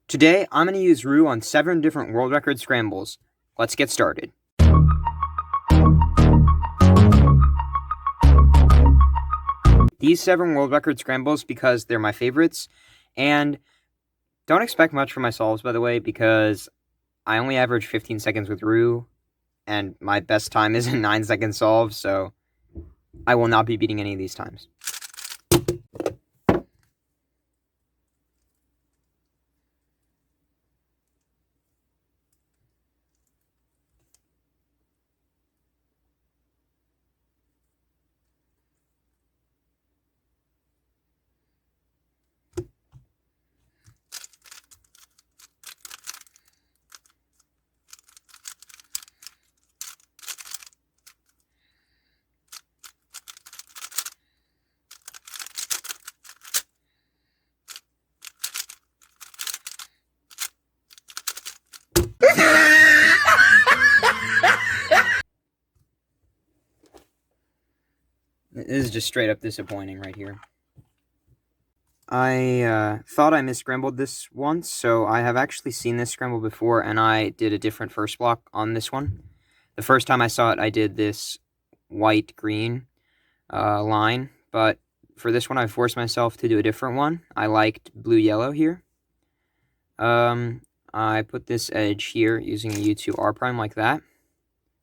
Today, I'm going to use Roux on 7 different world record scrambles. Let's get started. These 7 world record scrambles because they're my favorites, and don't expect much from my solves, by the way, because I only average 15 seconds with Roux, and my best time is a 9-second solve, so I will not be beating any of these times. This is just straight up disappointing right here. I thought I misscrambled this once, so I have actually seen this scramble before, and I did a different first block on this one. The first time I saw it, I did this white-green line, but for this one, I forced myself to do a different one. I liked blue-yellow here. I put this edge here using a U2 R prime like that.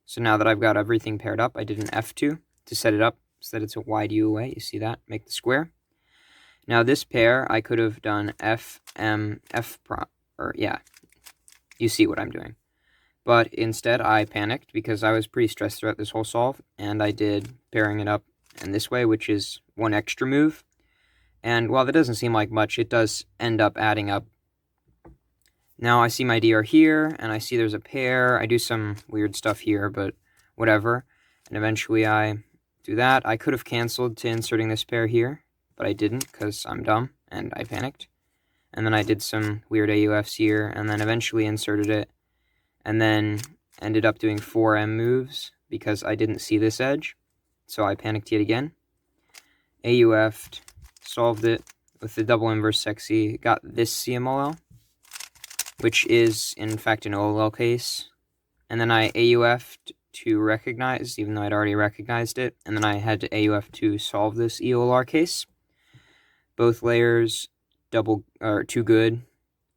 So now that I've got everything paired up, I did an F2 to set it up so that it's a wide U away. You see that? Make the square. Now this pair, I could have done F, M, F prime, or yeah, you see what I'm doing. But instead, I panicked because I was pretty stressed throughout this whole solve, and I did pairing it up in this way, which is one extra move. And while that doesn't seem like much, it does end up adding up. Now I see my DR here, and I see there's a pair. I do some weird stuff here, but whatever. And eventually I do that. I could have canceled to inserting this pair here, but I didn't because I'm dumb and I panicked. And then I did some weird AUFs here, and then eventually inserted it, and then ended up doing 4M moves because I didn't see this edge. So I panicked yet again. AUF'd, solved it with the double inverse sexy, got this CMLL, which is in fact an OLL case. And then I AUF'd to recognize, even though I'd already recognized it, and then I had to AUF to solve this EOLR case. Both layers, two good,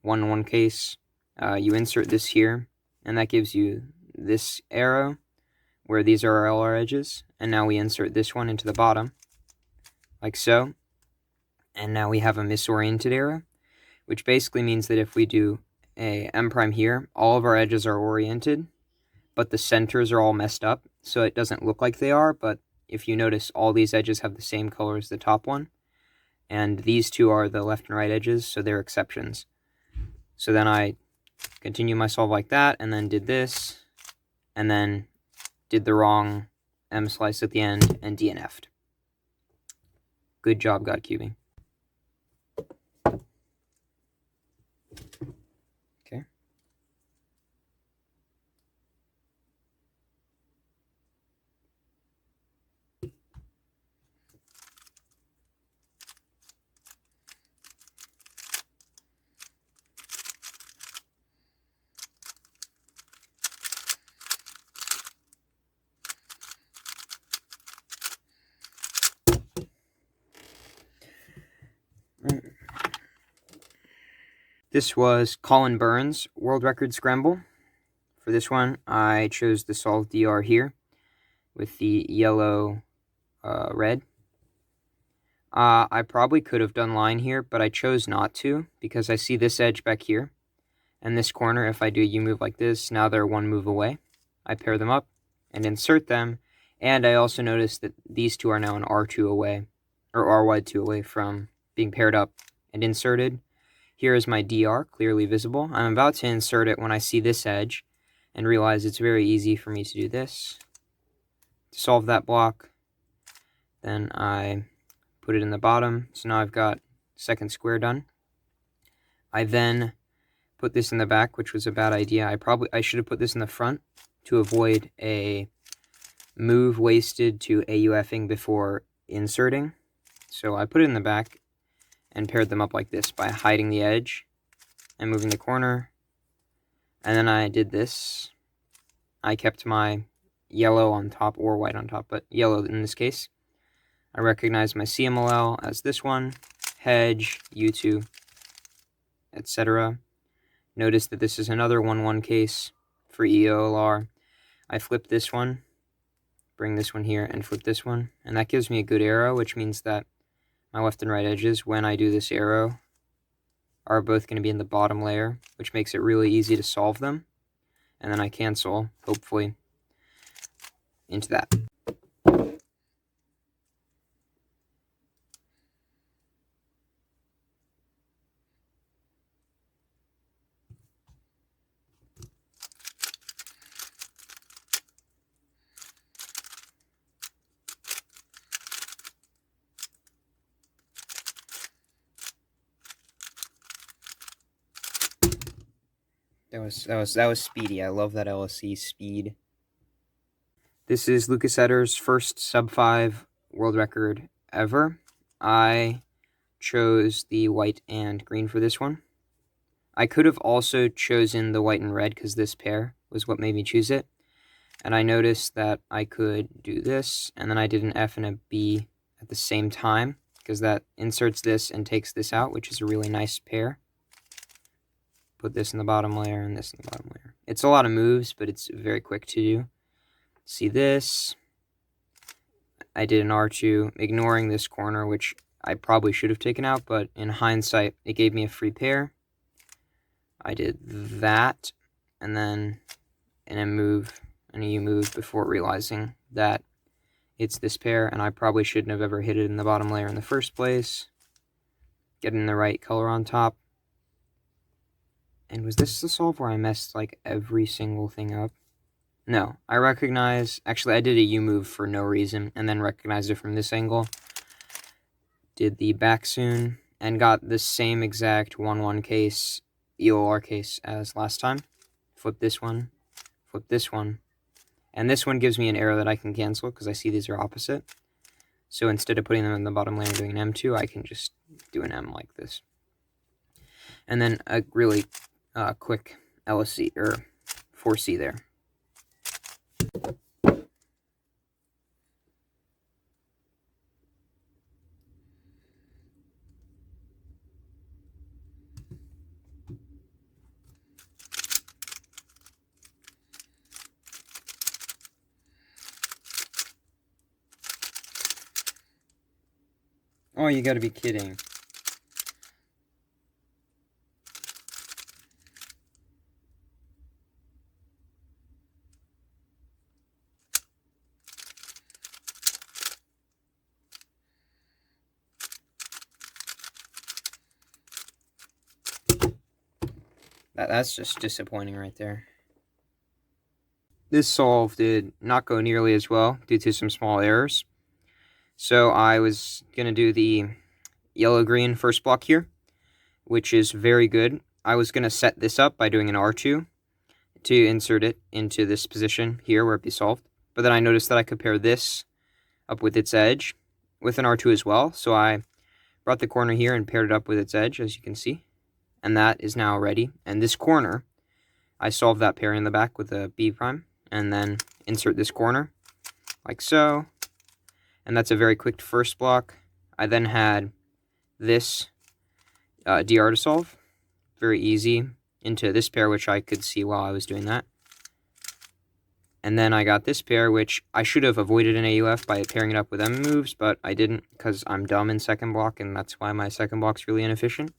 1-1 case. You insert this here, and that gives you this arrow, where these are our LR edges, and now we insert this one into the bottom, like so, and now we have a misoriented arrow, which basically means that if we do a M prime here, all of our edges are oriented, but the centers are all messed up, so it doesn't look like they are, but if you notice, all these edges have the same color as the top one, and these two are the left and right edges, so they're exceptions. So then I continue my solve like that, and then did this, and then did the wrong M slice at the end, and DNF'd. Good job, God Cubing. Okay. This was Colin Burns' world record scramble. For this one, I chose the solve DR here with the yellow red. I probably could have done line here, but I chose not to because I see this edge back here. And this corner, if I do a U move like this, now they're 1 move away. I pair them up and insert them. And I also noticed that these two are now an R2 away, or RY2 away from being paired up and inserted. Here is my DR, clearly visible. I'm about to insert it when I see this edge and realize it's very easy for me to do this. To solve that block, then I put it in the bottom. So now I've got second square done. I then put this in the back, which was a bad idea. I should have put this in the front to avoid a move wasted to AUFing before inserting. So I put it in the back and paired them up like this by hiding the edge and moving the corner. And then I did this. I kept my yellow on top, or white on top, but yellow in this case. I recognize my CMLL as this one, hedge, U2, etc. Notice that this is another 1-1 case for EOLR. I flip this one, bring this one here, and flip this one. And that gives me a good arrow, which means that my left and right edges, when I do this arrow, are both going to be in the bottom layer, which makes it really easy to solve them. And then I cancel, hopefully, into that. That was speedy. I love that LSE speed. This is Lucas Etter's first sub-5 world record ever. I chose the white and green for this one. I could have also chosen the white and red because this pair was what made me choose it. And I noticed that I could do this, and then I did an F and a B at the same time because that inserts this and takes this out, which is a really nice pair. Put this in the bottom layer and this in the bottom layer. It's a lot of moves, but it's very quick to do. See this? I did an R2, ignoring this corner, which I probably should have taken out, but in hindsight, it gave me a free pair. I did that, and then in a move, and a U move before realizing that it's this pair, and I probably shouldn't have ever hit it in the bottom layer in the first place. Getting the right color on top. And was this the solve where I messed like every single thing up? No, I recognize, actually I did a U move for no reason, and then recognized it from this angle. Did the back soon, and got the same exact 1-1 case, EOLR case as last time. Flip this one, and this one gives me an arrow that I can cancel because I see these are opposite. So instead of putting them in the bottom layer and doing an M2, I can just do an M like this. And then a really quick LSC, or 4C there. Oh, you gotta be kidding. That's just disappointing right there. This solve did not go nearly as well due to some small errors. So I was going to do the yellow-green first block here, which is very good. I was going to set this up by doing an R2 to insert it into this position here where it be solved. But then I noticed that I could pair this up with its edge with an R2 as well. So I brought the corner here and paired it up with its edge, as you can see. And that is now ready. And this corner, I solved that pair in the back with a B prime, and then insert this corner, like so. And that's a very quick first block. I then had this DR to solve, very easy, into this pair, which I could see while I was doing that. And then I got this pair, which I should have avoided an AUF by pairing it up with M moves, but I didn't because I'm dumb in second block, and that's why my second block's really inefficient.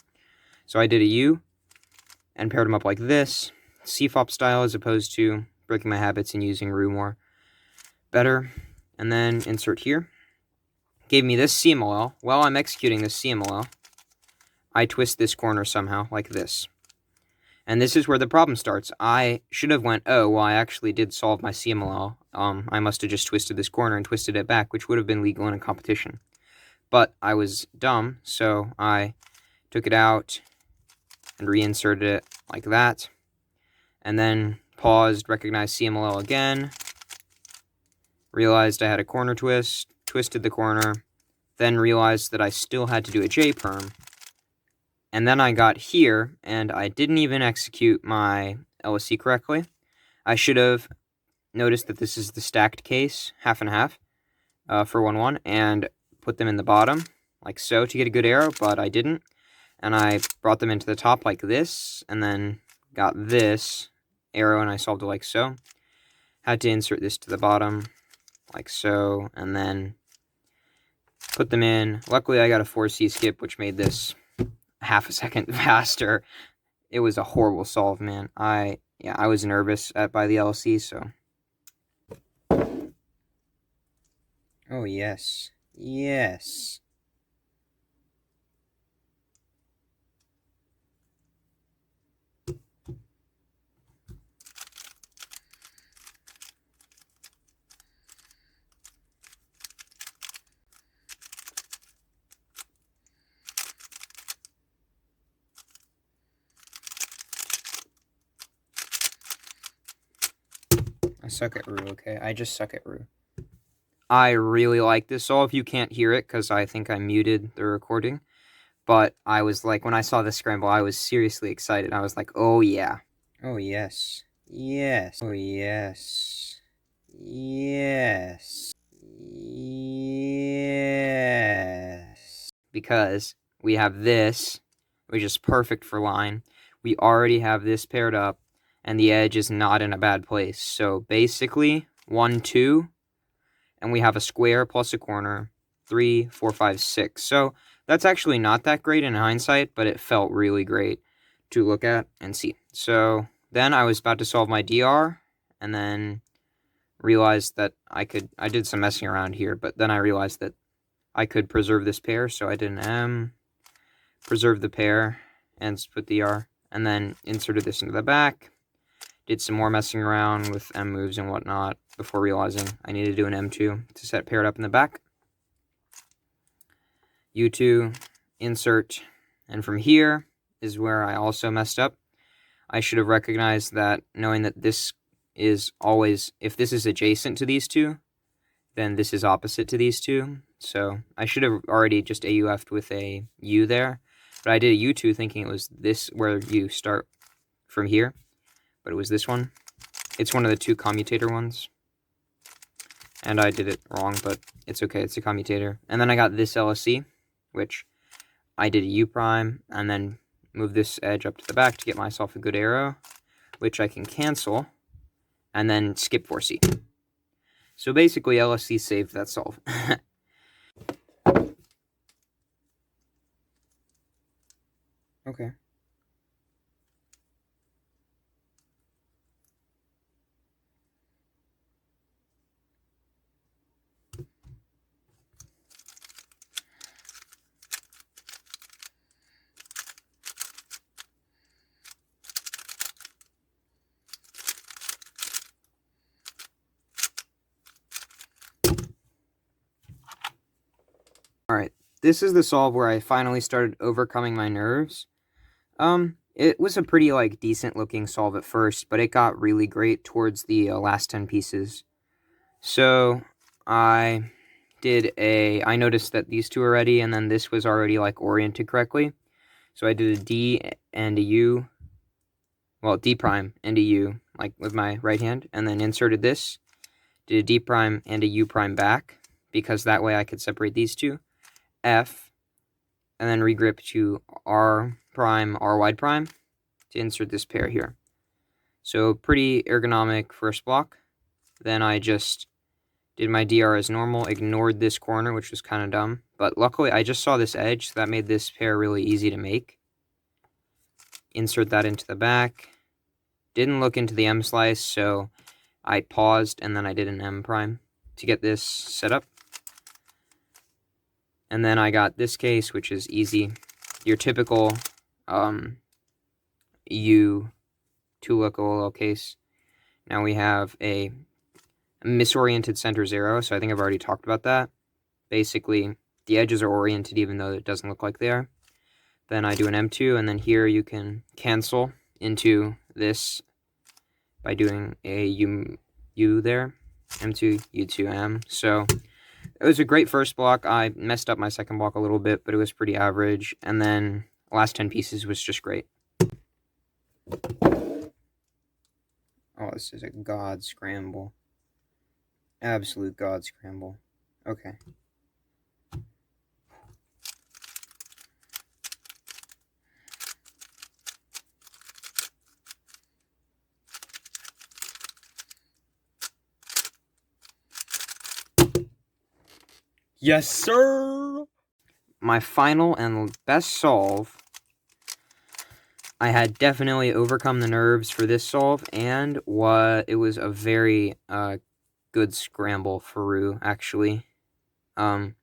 So I did a U and paired them up like this, CFOP style, as opposed to breaking my habits and using Roux more better. And then insert here. Gave me this CMLL. While I'm executing this CMLL, I twist this corner somehow, like this. And this is where the problem starts. I should have went, oh, well, I actually did solve my CMLL. I must have just twisted this corner and twisted it back, which would have been legal in a competition. But I was dumb, so I took it out and reinserted it like that. And then paused, recognized CMLL again. Realized I had a corner twist, twisted the corner, then realized that I still had to do a J-perm. And then I got here, and I didn't even execute my LSC correctly. I should have noticed that this is the stacked case, half and half, for 1-1, and put them in the bottom, like so, to get a good arrow, but I didn't. And I brought them into the top like this, and then got this arrow, and I solved it like so. Had to insert this to the bottom, like so, and then put them in. Luckily, I got a 4C skip, which made this half a second faster. It was a horrible solve, man. I was nervous by the LC, so. Oh, yes. Yes. I suck at Roux, okay? I just suck at Roux. I really like this solve. You can't hear it because I think I muted the recording. But I was like, when I saw the scramble, I was seriously excited. I was like, oh yeah. Oh yes. Yes. Oh yes. Yes. Yes. Because we have this, which is perfect for line. We already have this paired up, and the edge is not in a bad place. So basically, 1, 2, and we have a square plus a corner, 3, 4, 5, 6. So that's actually not that great in hindsight, but it felt really great to look at and see. So then I was about to solve my DR, and then realized that I did some messing around here, but then I realized that I could preserve this pair, so I did an M, preserve the pair, and put DR, and then inserted this into the back. Did some more messing around with M moves and whatnot before realizing I needed to do an M2 to set paired up in the back. U2, insert, and from here is where I also messed up. I should have recognized that, knowing that this is always, if this is adjacent to these two, then this is opposite to these two. So I should have already just AUF'd with a U there, but I did a U2 thinking it was this where you start from here, but it was this one. It's one of the two commutator ones, and I did it wrong, but it's okay, it's a commutator. And then I got this LSC, which I did a U prime, and then move this edge up to the back to get myself a good arrow, which I can cancel, and then skip 4C. So basically, LSC saved that solve. Okay. Alright, this is the solve where I finally started overcoming my nerves. It was a pretty, decent looking solve at first, but it got really great towards the last 10 pieces. So, I noticed that these two are ready, and then this was already, oriented correctly. So I did a D and a U, well, D prime and a U, with my right hand, and then inserted this, did a D prime and a U prime back, because that way I could separate these two. F, and then regrip to R prime, R wide prime to insert this pair here. So pretty ergonomic first block. Then I just did my DR as normal, ignored this corner, which was kind of dumb. But luckily, I just saw this edge, so that made this pair really easy to make. Insert that into the back. Didn't look into the M slice, so I paused, and then I did an M prime to get this set up. And then I got this case, which is easy. Your typical U look OLL case. Now we have a misoriented center 0, so I think I've already talked about that. Basically, the edges are oriented even though it doesn't look like they are. Then I do an M2, and then here you can cancel into this by doing a U there. M2, U2, M. So it was a great first block. I messed up my second block a little bit, but it was pretty average. And then last 10 pieces was just great. Oh, this is a god scramble. Absolute god scramble. Okay. Yes, sir! My final and best solve. I had definitely overcome the nerves for this solve, and it was a very good scramble for Roux, actually. The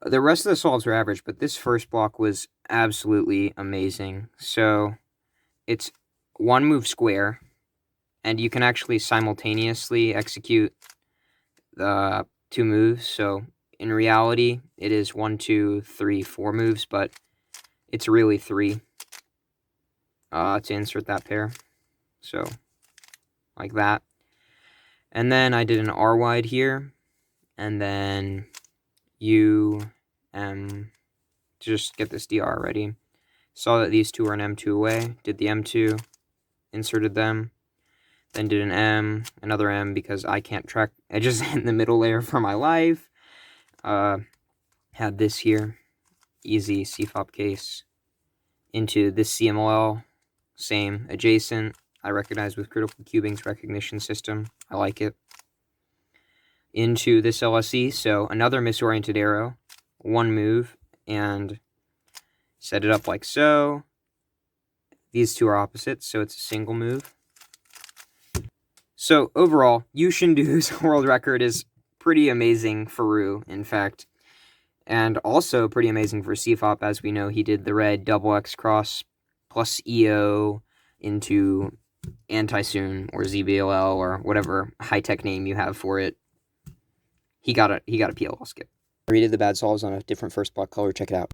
rest of the solves were average, but this first block was absolutely amazing. So it's one move square, and you can actually simultaneously execute the 2 moves. So in reality, it is 1, 2, 3, 4 moves, but it's really 3 to insert that pair. So like that. And then I did an R wide here, and then U M to just get this DR ready. Saw that these two are an M2 away, did the M2, inserted them, then did an M, another M because I can't track edges in the middle layer for my life. Had this here, easy CFOP case, into this CMLL, same, adjacent, I recognize with critical cubing's recognition system, I like it. Into this LSE, so another misoriented arrow, 1 move, and set it up like so. These two are opposites, so it's a single move. So overall, Yusheng's world record is pretty amazing for Roux, in fact. And also pretty amazing for CFOP, as we know he did the red double X cross plus EO into Anti-Soon or ZBLL or whatever high-tech name you have for it. He got a PLL skip. I redid the bad solves on a different first block color. Check it out.